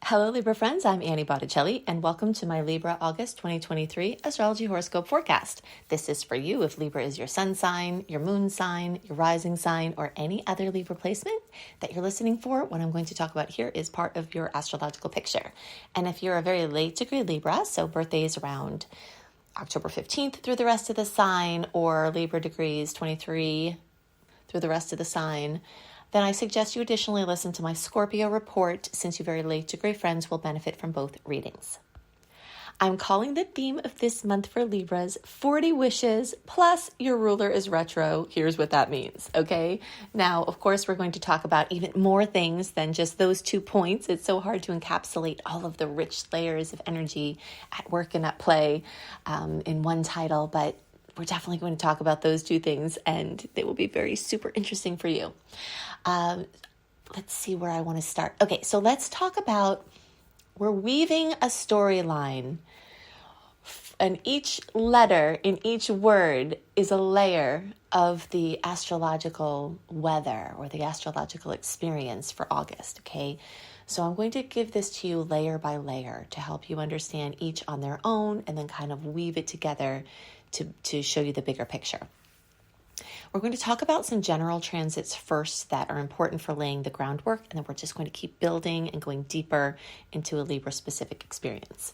Hello, Libra friends. I'm Annie Botticelli, and welcome to my Libra August 2023 Astrology Horoscope Forecast. This is for you if Libra is your sun sign, your moon sign, your rising sign, or any other Libra placement that you're listening for. What I'm going to talk about here is part of your astrological picture. And if you're a very late degree Libra, so birthdays around October 15th through the rest of the sign, or Libra degrees 23 through the rest of the sign, then I suggest you additionally listen to my Scorpio report, since you very late degree friends will benefit from both readings. I'm calling the theme of this month for Libras 40 wishes plus your ruler is retro. Here's what that means, okay? Now, of course, we're going to talk about even more things than just those 2 points. It's so hard to encapsulate all of the rich layers of energy at work and at play in one title, but we're definitely going to talk about those 2 things, and they will be very super interesting for you. Let's see where I want to start. Okay, so let's talk about, we're weaving a storyline, and each letter in each word is a layer of the astrological weather or the astrological experience for August, okay? So I'm going to give this to you layer by layer to help you understand each on their own and then kind of weave it together to show you the bigger picture. We're going to talk about some general transits first that are important for laying the groundwork, and then we're just going to keep building and going deeper into a Libra-specific experience.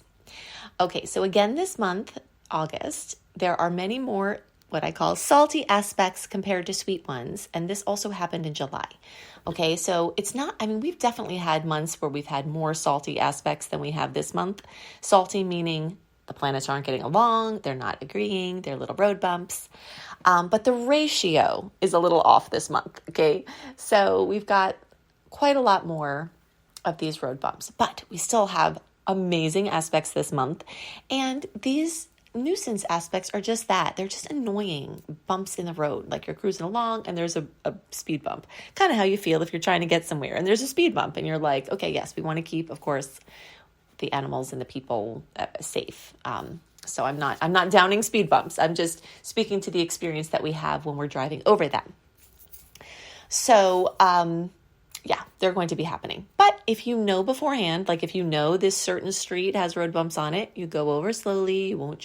Okay, so again this month, August, there are many more what I call salty aspects compared to sweet ones, and this also happened in July. Okay, so it's not, we've definitely had months where we've had more salty aspects than we have this month. Salty meaning the planets aren't getting along, they're not agreeing, they're little road bumps. But the ratio is a little off this month, okay? So we've got quite a lot more of these road bumps, but we still have amazing aspects this month. And these nuisance aspects are just that. They're just annoying bumps in the road, like you're cruising along and there's a speed bump. Kind of how you feel if you're trying to get somewhere and there's a speed bump and you're like, okay, yes, we want to keep, of course, the animals and the people safe. So I'm not downing speed bumps. I'm just speaking to the experience that we have when we're driving over them. So, yeah, they're going to be happening. But if you know beforehand, like if you know this certain street has road bumps on it, you go over slowly, you won't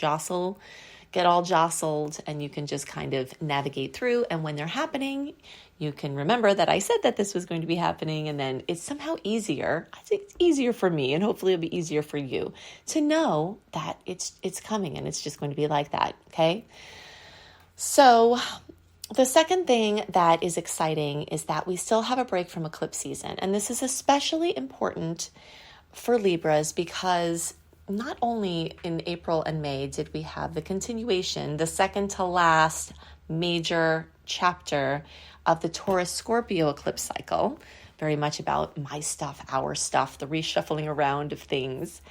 get all jostled, and you can just kind of navigate through. And when they're happening, you can remember that I said that this was going to be happening, and then it's somehow easier. I think it's easier for me, and hopefully it'll be easier for you to know that it's coming and it's just going to be like that, okay? So the second thing that is exciting is that we still have a break from eclipse season, and this is especially important for Libras because not only in April and May did we have the continuation, the second to last major chapter of the Taurus-Scorpio eclipse cycle, very much about my stuff, our stuff, the reshuffling around of things,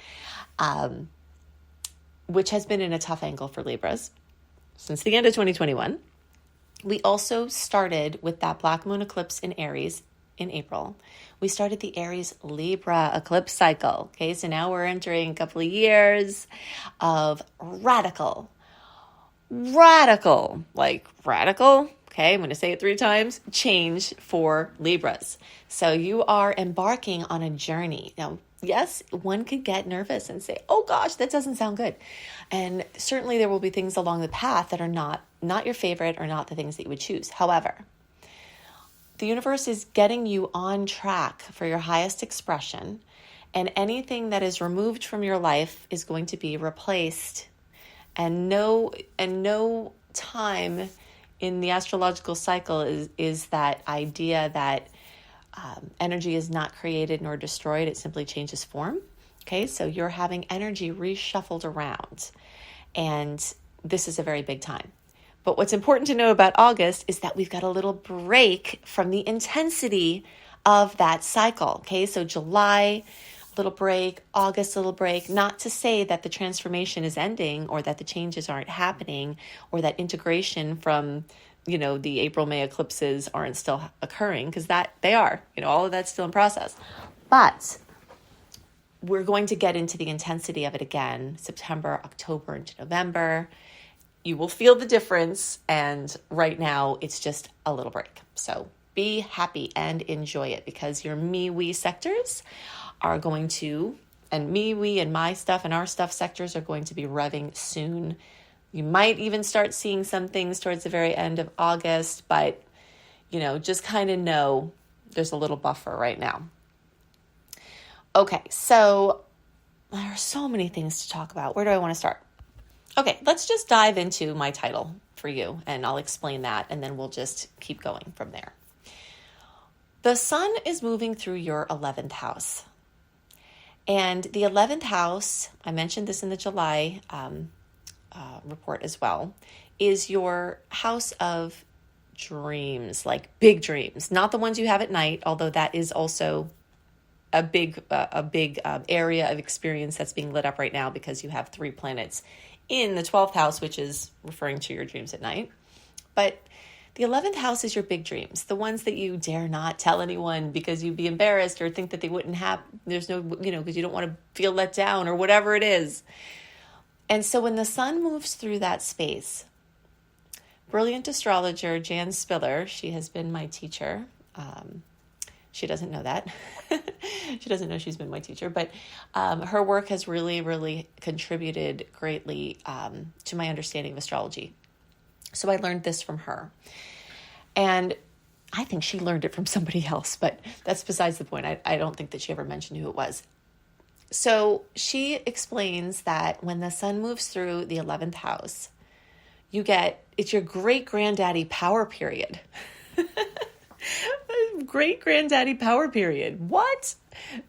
which has been in a tough angle for Libras since the end of 2021. We also started with that black moon eclipse in Aries in April. We started the Aries-Libra eclipse cycle. Okay, so now we're entering a couple of years of radical, okay, I'm going to say it 3 times, change for Libras. So you are embarking on a journey. Now, yes, one could get nervous and say, oh gosh, that doesn't sound good. And certainly there will be things along the path that are not your favorite or not the things that you would choose. However, the universe is getting you on track for your highest expression, and anything that is removed from your life is going to be replaced. And no time in the astrological cycle is that idea that energy is not created nor destroyed. It simply changes form. Okay, so you're having energy reshuffled around, and this is a very big time. But what's important to know about August is that we've got a little break from the intensity of that cycle. Okay, so July, little break, August, little break, not to say that the transformation is ending or that the changes aren't happening or that integration from, the April-May eclipses aren't still occurring, because that they are, all of that's still in process. But we're going to get into the intensity of it again, September, October, into November. You will feel the difference, and right now it's just a little break. So Be happy and enjoy it, because your me, we sectors are going to, and me, we, and my stuff and our stuff sectors are going to be revving soon. You might even start seeing some things towards the very end of August, but, just kind of know there's a little buffer right now. Okay, so there are so many things to talk about. Where do I want to start? Okay, let's just dive into my title for you, and I'll explain that, and then we'll just keep going from there. The sun is moving through your 11th house. And the 11th house, I mentioned this in the July report as well, is your house of dreams, like big dreams, not the ones you have at night, although that is also a big area of experience that's being lit up right now, because you have 3 planets in the 12th house, which is referring to your dreams at night. But the 11th house is your big dreams, the ones that you dare not tell anyone because you'd be embarrassed or think that they wouldn't have, there's no, because you don't want to feel let down or whatever it is. And so when the sun moves through that space, brilliant astrologer Jan Spiller, she has been my teacher. She doesn't know that. She doesn't know she's been my teacher, but her work has really, really contributed greatly to my understanding of astrology. So I learned this from her. And I think she learned it from somebody else, but that's besides the point. I don't think that she ever mentioned who it was. So she explains that when the sun moves through the 11th house, it's your great granddaddy power period. Great granddaddy power period. What?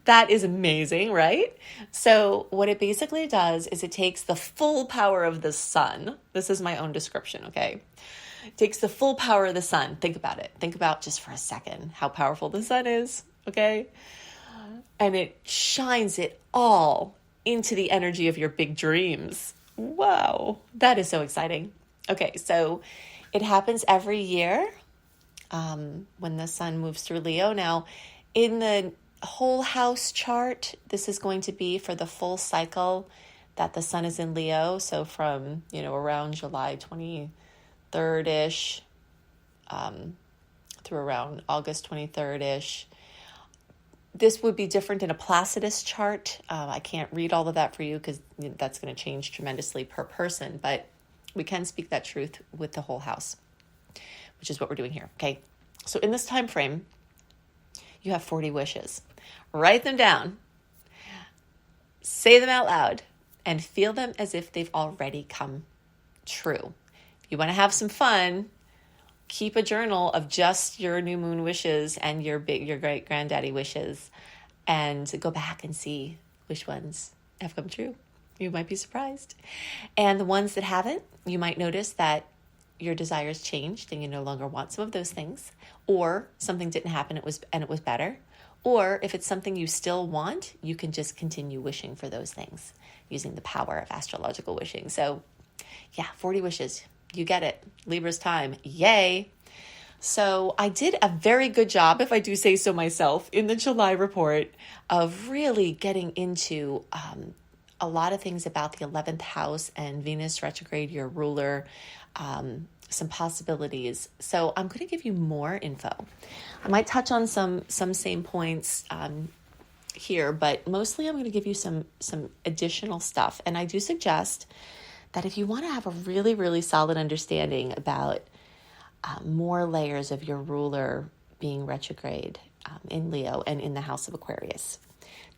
That is amazing, right? So what it basically does is it takes the full power of the sun. This is my own description, okay? It takes the full power of the sun. Think about it. Think about just for a second how powerful the sun is, okay? And it shines it all into the energy of your big dreams. Wow, that is so exciting. Okay, so it happens every year when the sun moves through Leo. Now, in the whole house chart, this is going to be for the full cycle that the sun is in Leo. So from, around July 23rd-ish through around August 23rd-ish. This would be different in a Placidus chart. I can't read all of that for you because that's going to change tremendously per person, but we can speak that truth with the whole house, which is what we're doing here. Okay. So in this time frame, you have 40 wishes. Write them down, say them out loud, and feel them as if they've already come true. If you want to have some fun, keep a journal of just your new moon wishes and your great granddaddy wishes, and go back and see which ones have come true. You might be surprised. And the ones that haven't, you might notice that your desires changed and you no longer want some of those things, or something didn't happen and it was better. Or if it's something you still want, you can just continue wishing for those things using the power of astrological wishing. So 40 wishes. You get it. Libra's time. Yay. So I did a very good job, if I do say so myself, in the July report of really getting into a lot of things about the 11th house and Venus retrograde, your ruler, some possibilities. So I'm going to give you more info. I might touch on some same points here, but mostly I'm going to give you some additional stuff. And I do suggest that if you want to have a really, really solid understanding about more layers of your ruler being retrograde in Leo and in the house of Aquarius,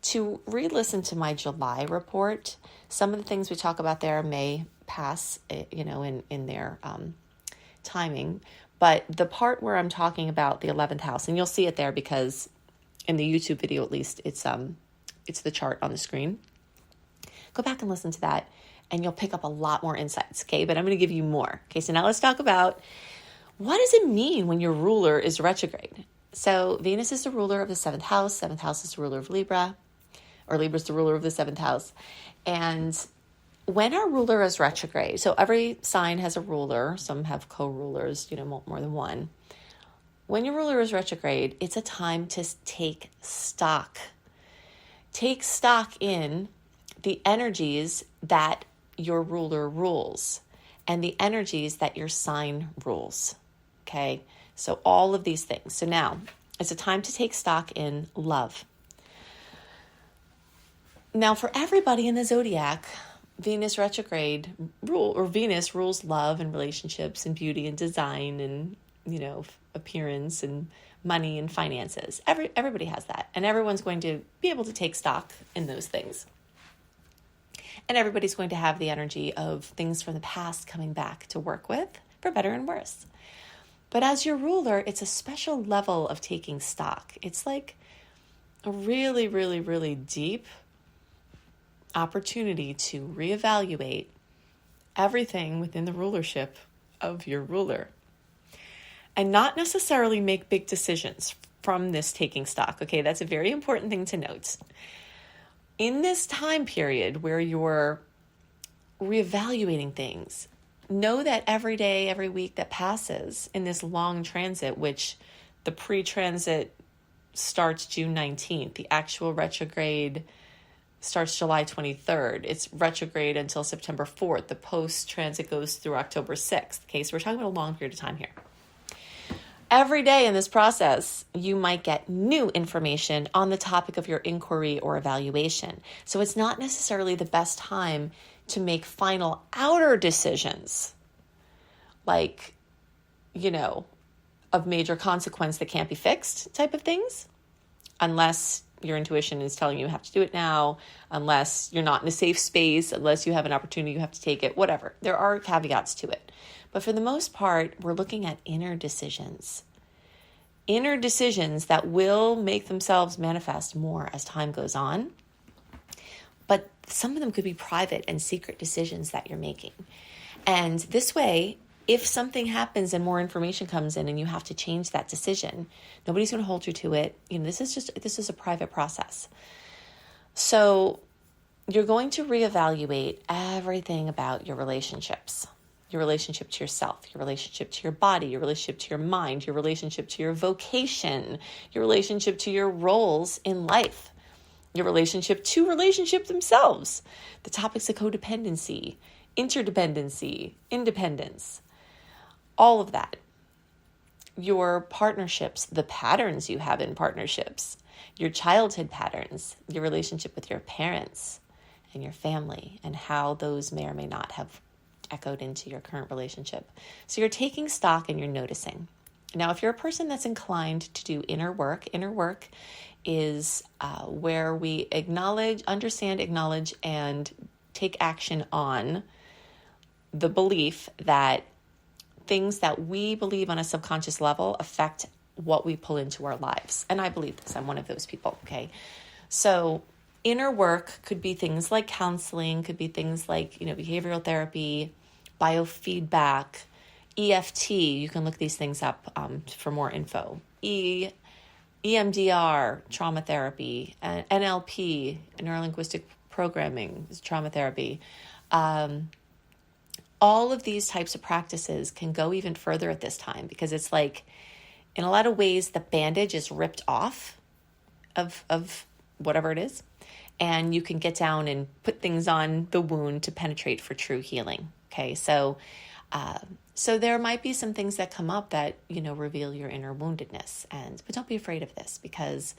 to re-listen to my July report. Some of the things we talk about there may pass, in their timing, but the part where I'm talking about the 11th house, and you'll see it there because in the YouTube video, at least, it's the chart on the screen. Go back and listen to that, and you'll pick up a lot more insights, okay? But I'm going to give you more. Okay, so now let's talk about what does it mean when your ruler is retrograde? So Venus is the ruler of the 7th house. 7th house is the ruler of Libra, or Libra is the ruler of the 7th house. And when our ruler is retrograde, so every sign has a ruler. Some have co-rulers, more than one. When your ruler is retrograde, it's a time to take stock. Take stock in the energies that your ruler rules and the energies that your sign rules. Okay, So all of these things. So now it's a time to take stock in love. Now, for everybody in the zodiac, Venus rules love and relationships and beauty and design and, appearance and money and finances. Everybody has that. And everyone's going to be able to take stock in those things. And everybody's going to have the energy of things from the past coming back to work with, for better and worse. But as your ruler, it's a special level of taking stock. It's like a really, really, really deep opportunity to reevaluate everything within the rulership of your ruler and not necessarily make big decisions from this taking stock. Okay, that's a very important thing to note. In this time period where you're reevaluating things, know that every day, every week that passes in this long transit, which the pre-transit starts June 19th, the actual retrograde starts July 23rd. It's retrograde until September 4th. The post-transit goes through October 6th. Okay, so we're talking about a long period of time here. Every day in this process, you might get new information on the topic of your inquiry or evaluation. So it's not necessarily the best time to make final outer decisions, like, of major consequence that can't be fixed type of things, unless your intuition is telling you have to do it now, unless you're not in a safe space, unless you have an opportunity, you have to take it, whatever. There are caveats to it. But for the most part, we're looking at inner decisions that will make themselves manifest more as time goes on. But some of them could be private and secret decisions that you're making. And this way, if something happens and more information comes in and you have to change that decision, nobody's going to hold you to it. This is a private process. So you're going to reevaluate everything about your relationships, your relationship to yourself, your relationship to your body, your relationship to your mind, your relationship to your vocation, your relationship to your roles in life, your relationship to relationship themselves, the topics of codependency, interdependency, independence, all of that. Your partnerships, the patterns you have in partnerships, your childhood patterns, your relationship with your parents and your family, and how those may or may not have echoed into your current relationship. So you're taking stock and you're noticing. Now, if you're a person that's inclined to do inner work is where we understand, acknowledge, and take action on the belief that things that we believe on a subconscious level affect what we pull into our lives. And I believe this. I'm one of those people, okay? So inner work could be things like counseling, could be things like, behavioral therapy, biofeedback, EFT. You can look these things up for more info. EMDR, trauma therapy, NLP, neurolinguistic programming, trauma therapy. All of these types of practices can go even further at this time because it's like, in a lot of ways, the bandage is ripped off of whatever it is, and you can get down and put things on the wound to penetrate for true healing. Okay, so there might be some things that come up that reveal your inner woundedness, but don't be afraid of this because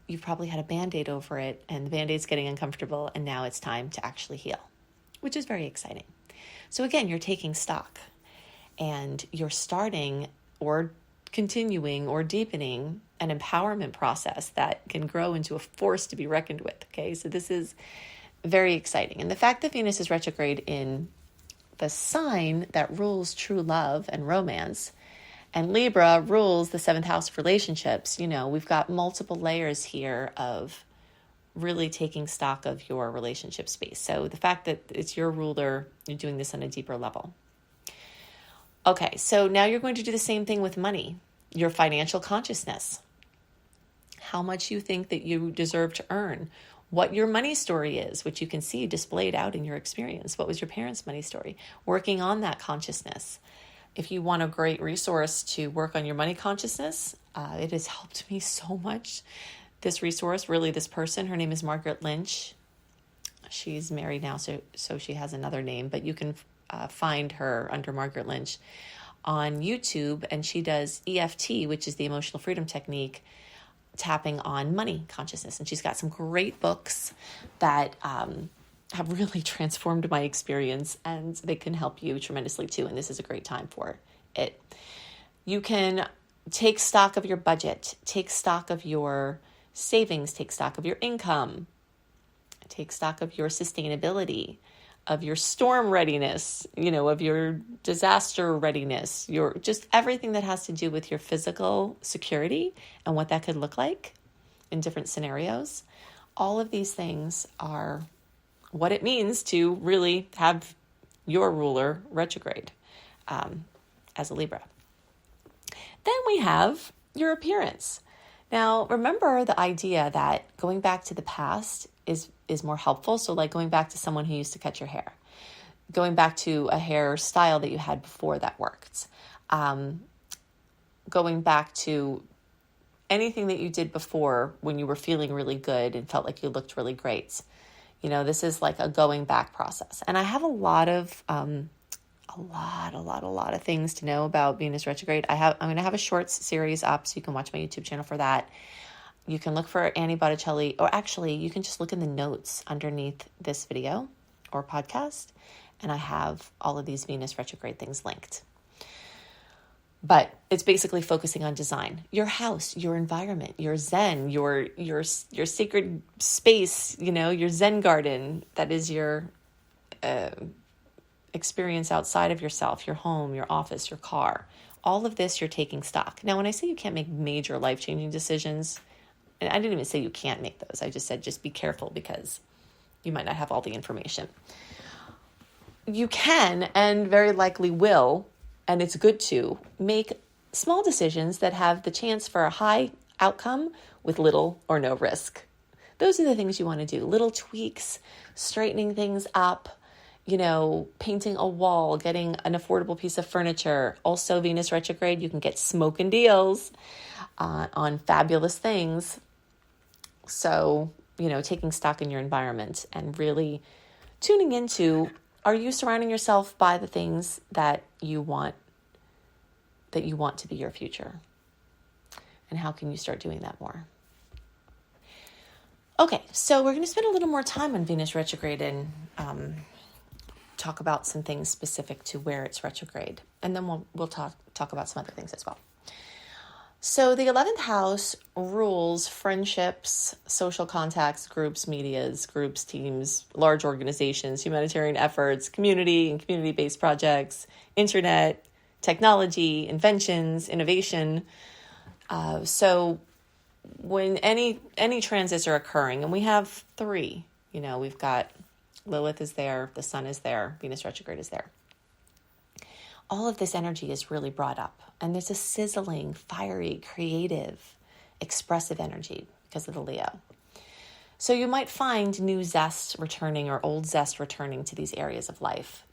you've probably had a Band-Aid over it, and the Band-Aid's getting uncomfortable, and now it's time to actually heal, which is very exciting. So again, you're taking stock, and you're starting or continuing or deepening an empowerment process that can grow into a force to be reckoned with. Okay, so this is very exciting. And the fact that Venus is retrograde in the sign that rules true love and romance, and Libra rules the 7th house of relationships, we've got multiple layers here of really taking stock of your relationship space. So the fact that it's your ruler, you're doing this on a deeper level. Okay, so now you're going to do the same thing with money, your financial consciousness, how much you think that you deserve to earn, what your money story is, which you can see displayed out in your experience. What was your parents' money story? Working on that consciousness. If you want a great resource to work on your money consciousness, it has helped me so much. This resource, really this person, her name is Margaret Lynch. She's married now, so she has another name, but you can find her under Margaret Lynch on YouTube, and she does EFT, which is the emotional freedom technique, tapping on money consciousness. And she's got some great books that have really transformed my experience, and they can help you tremendously too. And this is a great time for it. You can take stock of your budget, take stock of your savings, take stock of your income, take stock of your sustainability, of your storm readiness, of your disaster readiness, your just everything that has to do with your physical security and what that could look like in different scenarios. All of these things are what it means to really have your ruler retrograde as a Libra. Then we have your appearance. Now, remember the idea that going back to the past is more helpful. So like going back to someone who used to cut your hair, going back to a hairstyle that you had before that worked, going back to anything that you did before when you were feeling really good and felt like you looked really great. This is like a going back process. And I have a lot of things to know about Venus retrograde. I'm going to have a shorts series up, so you can watch my YouTube channel for that. You can look for Annie Botticelli, or actually you can just look in the notes underneath this video or podcast, and I have all of these Venus retrograde things linked. But it's basically focusing on design, your house, your environment, your Zen, your sacred space, your Zen garden. That is your experience outside of yourself, your home, your office, your car. All of this, you're taking stock. Now, when I say you can't make major life-changing decisions, and I didn't even say you can't make those. I just said just be careful because you might not have all the information. You can and very likely will, and it's good to, make small decisions that have the chance for a high outcome with little or no risk. Those are the things you want to do. Little tweaks, straightening things up, painting a wall, getting an affordable piece of furniture. Also, Venus retrograde, you can get smoking deals on fabulous things. So, taking stock in your environment and really tuning into, are you surrounding yourself by the things that you want to be your future? And how can you start doing that more? Okay, so we're going to spend a little more time on Venus retrograde and talk about some things specific to where it's retrograde. And then we'll talk about some other things as well. So the 11th house rules friendships, social contacts, groups, medias, groups, teams, large organizations, humanitarian efforts, community and community-based projects, internet, technology, inventions, innovation. So when any transits are occurring, and we have 3, we've got Lilith is there, the sun is there, Venus retrograde is there. All of this energy is really brought up. And there's a sizzling, fiery, creative, expressive energy because of the Leo. So you might find new zest returning or old zest returning to these areas of life.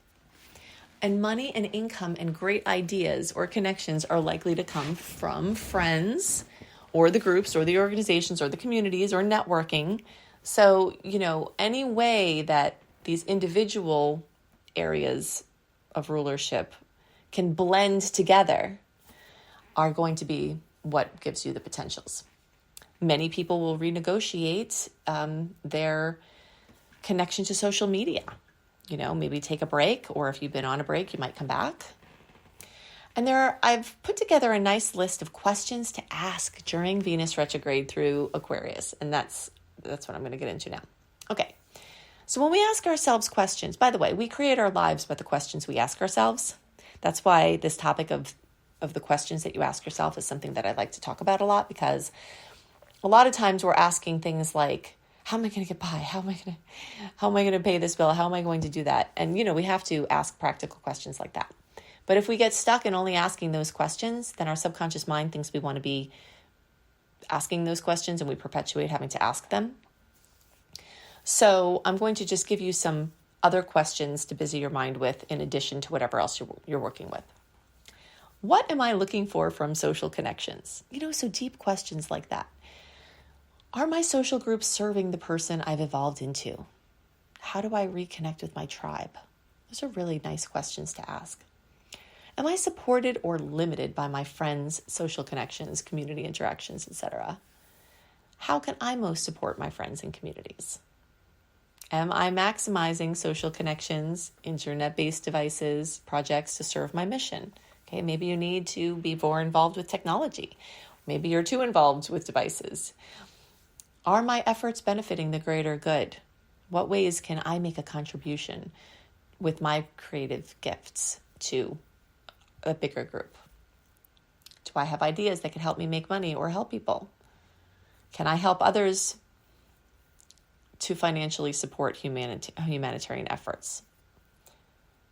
And money and income and great ideas or connections are likely to come from friends or the groups or the organizations or the communities or networking. So, any way that these individual areas of rulership can blend together are going to be what gives you the potentials. Many people will renegotiate their connection to social media. Maybe take a break, or if you've been on a break, you might come back. And I've put together a nice list of questions to ask during Venus retrograde through Aquarius, and that's what I'm going to get into now. Okay, so when we ask ourselves questions, by the way, we create our lives by the questions we ask ourselves. That's why this topic of the questions that you ask yourself is something that I like to talk about a lot, because a lot of times we're asking things like, how am I going to get by? How am I going to pay this bill? How am I going to do that? And, we have to ask practical questions like that. But if we get stuck in only asking those questions, then our subconscious mind thinks we want to be asking those questions, and we perpetuate having to ask them. So I'm going to just give you some other questions to busy your mind with in addition to whatever else you're working with. What am I looking for from social connections? So deep questions like that. Are my social groups serving the person I've evolved into? How do I reconnect with my tribe? Those are really nice questions to ask. Am I supported or limited by my friends, social connections, community interactions, etc.? How can I most support my friends and communities? Am I maximizing social connections, internet-based devices, projects to serve my mission? Okay, maybe you need to be more involved with technology. Maybe you're too involved with devices. Are my efforts benefiting the greater good? What ways can I make a contribution with my creative gifts to a bigger group? Do I have ideas that can help me make money or help people? Can I help others to financially support humanitarian efforts?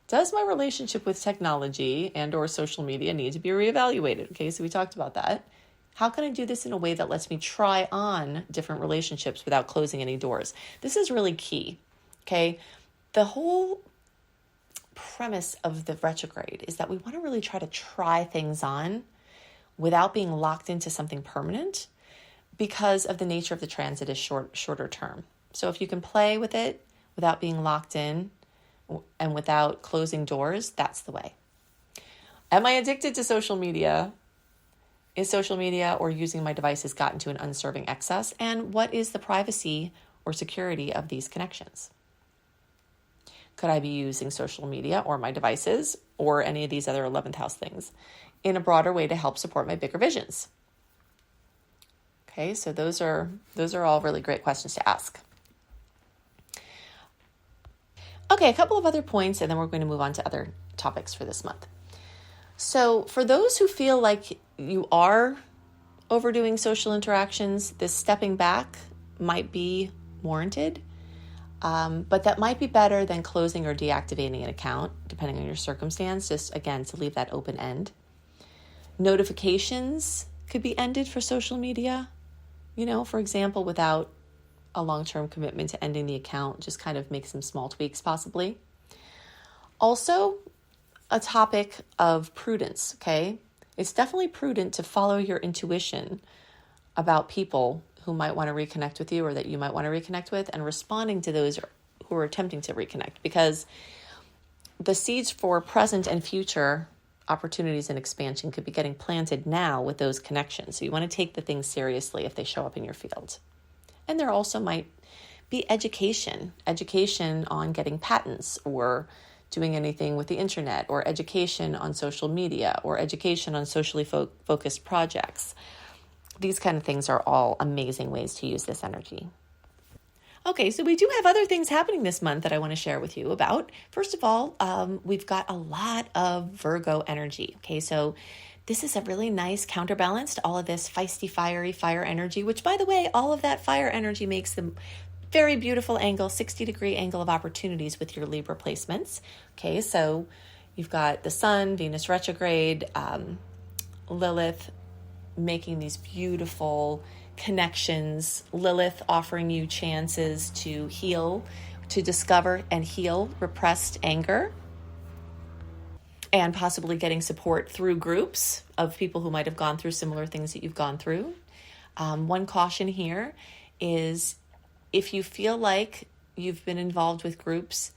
Does my relationship with technology and or social media need to be reevaluated? Okay, so we talked about that. How can I do this in a way that lets me try on different relationships without closing any doors? This is really key, okay? The whole premise of the retrograde is that we want to really try to try things on without being locked into something permanent because of the nature of the transit is shorter term. So if you can play with it without being locked in and without closing doors, that's the way. Am I addicted to social media? Is social media or using my devices gotten to an unserving excess? And what is the privacy or security of these connections? Could I be using social media or my devices or any of these other 11th house things in a broader way to help support my bigger visions? Okay, so those are all really great questions to ask. Okay, a couple of other points, and then we're going to move on to other topics for this month. So for those who feel like you are overdoing social interactions, this stepping back might be warranted, but that might be better than closing or deactivating an account, depending on your circumstance, just again, to leave that open end. Notifications could be ended for social media, for example, without a long-term commitment to ending the account, just kind of make some small tweaks possibly. Also, a topic of prudence, okay? It's definitely prudent to follow your intuition about people who might want to reconnect with you or that you might want to reconnect with, and responding to those who are attempting to reconnect, because the seeds for present and future opportunities and expansion could be getting planted now with those connections. So you want to take the things seriously if they show up in your field. And there also might be education on getting patents or doing anything with the internet, or education on social media, or education on socially focused projects. These kind of things are all amazing ways to use this energy. Okay, so we do have other things happening this month that I want to share with you about. First of all, we've got a lot of Virgo energy. Okay, so this is a really nice counterbalance to all of this feisty, fiery fire energy, which, by the way, all of that fire energy makes them very beautiful angle, 60-degree angle of opportunities with your Libra placements. Okay, so you've got the Sun, Venus retrograde, Lilith making these beautiful connections, Lilith offering you chances to heal, to discover and heal repressed anger, and possibly getting support through groups of people who might have gone through similar things that you've gone through. One caution here is if you feel like you've been involved with groups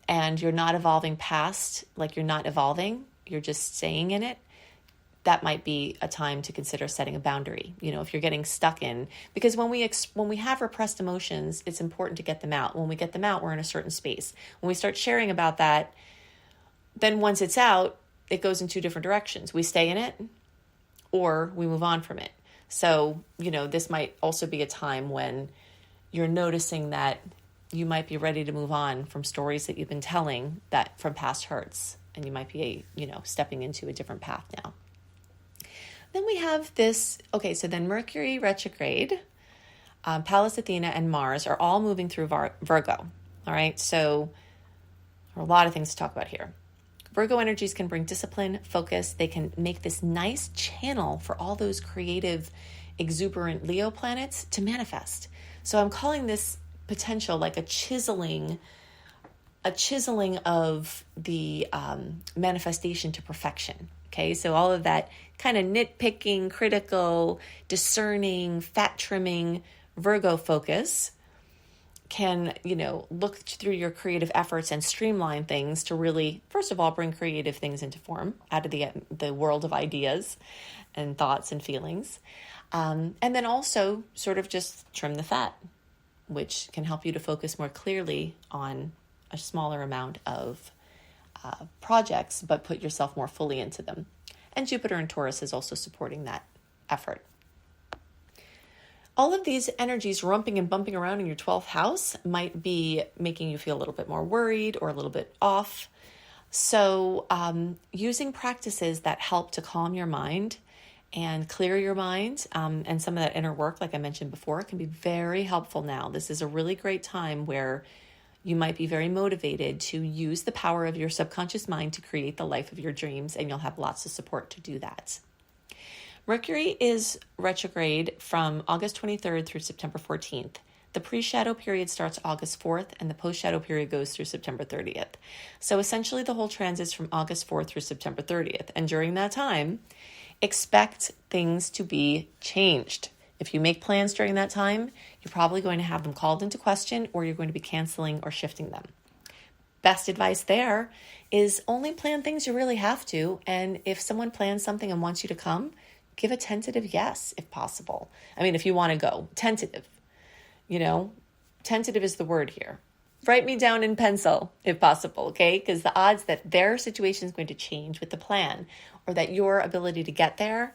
and you're not evolving past, like you're not evolving, you're just staying in it, that might be a time to consider setting a boundary. If you're getting stuck in, because when we have repressed emotions, it's important to get them out. When we get them out, we're in a certain space. When we start sharing about that, then once it's out, it goes in two different directions. We stay in it or we move on from it. So, this might also be a time when you're noticing that you might be ready to move on from stories that you've been telling that from past hurts, and you might be, stepping into a different path now. Then we have this, okay, so then Mercury retrograde, Pallas Athena, and Mars are all moving through Virgo. All right, so there are a lot of things to talk about here. Virgo energies can bring discipline, focus. They can make this nice channel for all those creative, exuberant Leo planets to manifest. So I'm calling this potential like a chiseling of the manifestation to perfection. Okay, so all of that kind of nitpicking, critical, discerning, fat trimming Virgo focus can, look through your creative efforts and streamline things to really, first of all, bring creative things into form out of the world of ideas and thoughts and feelings. And then also sort of just trim the fat, which can help you to focus more clearly on a smaller amount of projects, but put yourself more fully into them. And Jupiter and Taurus is also supporting that effort. All of these energies rumping and bumping around in your 12th house might be making you feel a little bit more worried or a little bit off. So using practices that help to calm your mind and clear your mind, and some of that inner work, like I mentioned before, can be very helpful now. This is a really great time where you might be very motivated to use the power of your subconscious mind to create the life of your dreams, and you'll have lots of support to do that. Mercury is retrograde from August 23rd through September 14th. The pre-shadow period starts August 4th, and the post-shadow period goes through September 30th. So essentially the whole transit is from August 4th through September 30th. And during that time, expect things to be changed. If you make plans during that time, you're probably going to have them called into question, or you're going to be canceling or shifting them. Best advice there is only plan things you really have to. And if someone plans something and wants you to come, give a tentative yes if possible. I mean, if you want to go, tentative. Tentative is the word here. Write me down in pencil if possible, okay? Because the odds that their situation is going to change with the plan, or that your ability to get there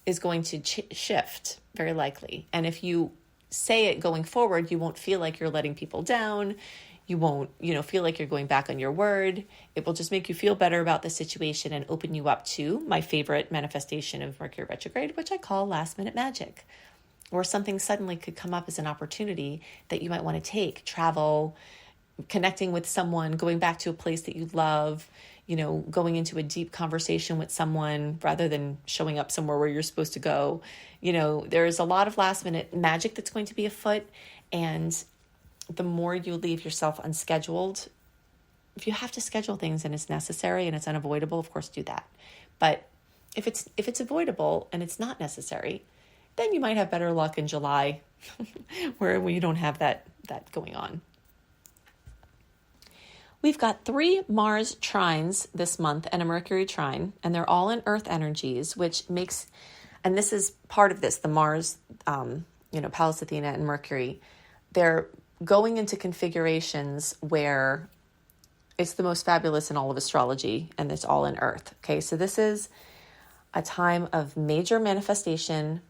is going to shift, very likely. And if you say it going forward, you won't feel like you're letting people down. You won't, feel like you're going back on your word. It will just make you feel better about the situation and open you up to my favorite manifestation of Mercury retrograde, which I call last minute magic, or something suddenly could come up as an opportunity that you might want to take, travel, connecting with someone, going back to a place that you love, going into a deep conversation with someone rather than showing up somewhere where you're supposed to go. There's a lot of last minute magic that's going to be afoot. And the more you leave yourself unscheduled, if you have to schedule things and it's necessary and it's unavoidable, of course do that. But if it's avoidable and it's not necessary, then you might have better luck in July where you don't have that going on. We've got 3 Mars trines this month and a Mercury trine, and they're all in Earth energies, which makes, and this is part of this, the Mars, Pallas Athena and Mercury, they're going into configurations where it's the most fabulous in all of astrology, and it's all in Earth. Okay, so this is a time of major manifestation,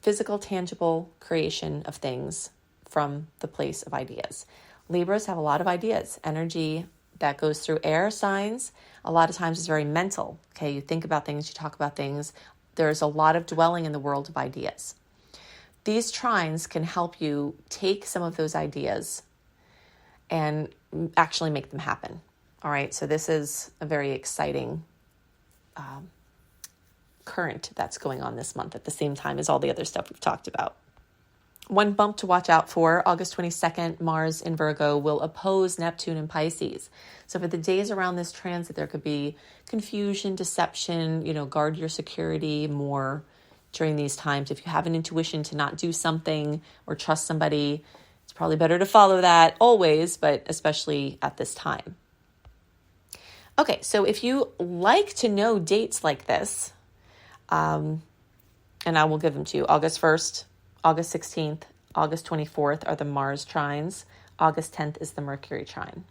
physical, tangible creation of things from the place of ideas. Libras have a lot of ideas, energy that goes through air signs. A lot of times is very mental. Okay, you think about things, you talk about things. There's a lot of dwelling in the world of ideas. These trines can help you take some of those ideas and actually make them happen. All right, so this is a very exciting current that's going on this month at the same time as all the other stuff we've talked about. One bump to watch out for, August 22nd, Mars in Virgo will oppose Neptune in Pisces. So for the days around this transit, there could be confusion, deception, guard your security more during these times. If you have an intuition to not do something or trust somebody, it's probably better to follow that always, but especially at this time. Okay, so if you like to know dates like this, and I will give them to you, August 1st, August 16th, August 24th are the Mars trines. August 10th is the Mercury trine.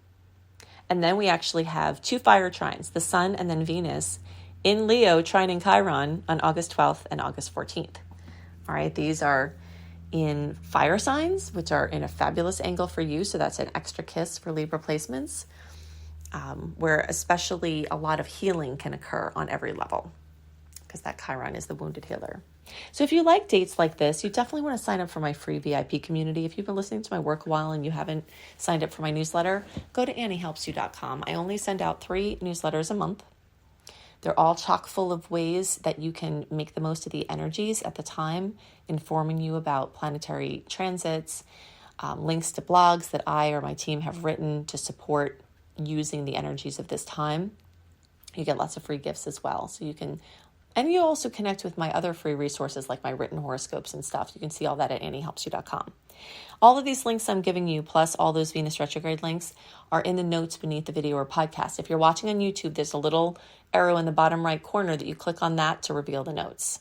And then we actually have 2 fire trines, the Sun and then Venus in Leo trining Chiron on August 12th and August 14th. All right, these are in fire signs, which are in a fabulous angle for you. So that's an extra kiss for Libra placements, where especially a lot of healing can occur on every level, because that Chiron is the wounded healer. So if you like dates like this, you definitely want to sign up for my free VIP community. If you've been listening to my work a while and you haven't signed up for my newsletter, go to AnnieHelpsYou.com. I only send out 3 newsletters a month. They're all chock full of ways that you can make the most of the energies at the time, informing you about planetary transits, links to blogs that I or my team have written to support using the energies of this time. You get lots of free gifts as well, so you can And you also connect with my other free resources like my written horoscopes and stuff. You can see all that at anniehelpsyou.com. All of these links I'm giving you, plus all those Venus retrograde links, are in the notes beneath the video or podcast. If you're watching on YouTube, there's a little arrow in the bottom right corner that you click on that to reveal the notes.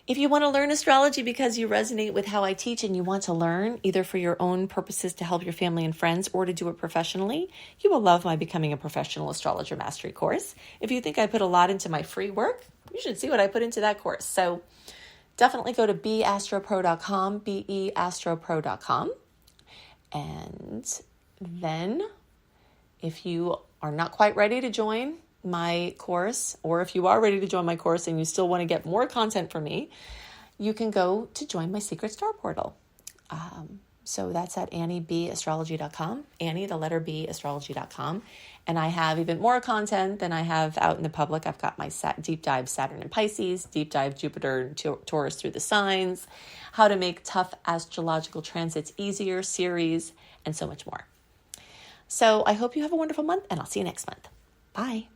If you want to learn astrology because you resonate with how I teach and you want to learn, either for your own purposes to help your family and friends or to do it professionally, you will love my Becoming a Professional Astrologer Mastery Course. If you think I put a lot into my free work, you should see what I put into that course. So definitely go to beastropro.com, beastropro.com. And then if you are not quite ready to join my course, or if you are ready to join my course and you still want to get more content from me, you can go to join my secret star portal. So that's at anniebastrology.com, Annie, the letter B, astrology.com. And I have even more content than I have out in the public. I've got my deep dive Saturn and Pisces, deep dive Jupiter and Taurus through the signs, how to make tough astrological transits easier series, and so much more. So I hope you have a wonderful month, and I'll see you next month. Bye.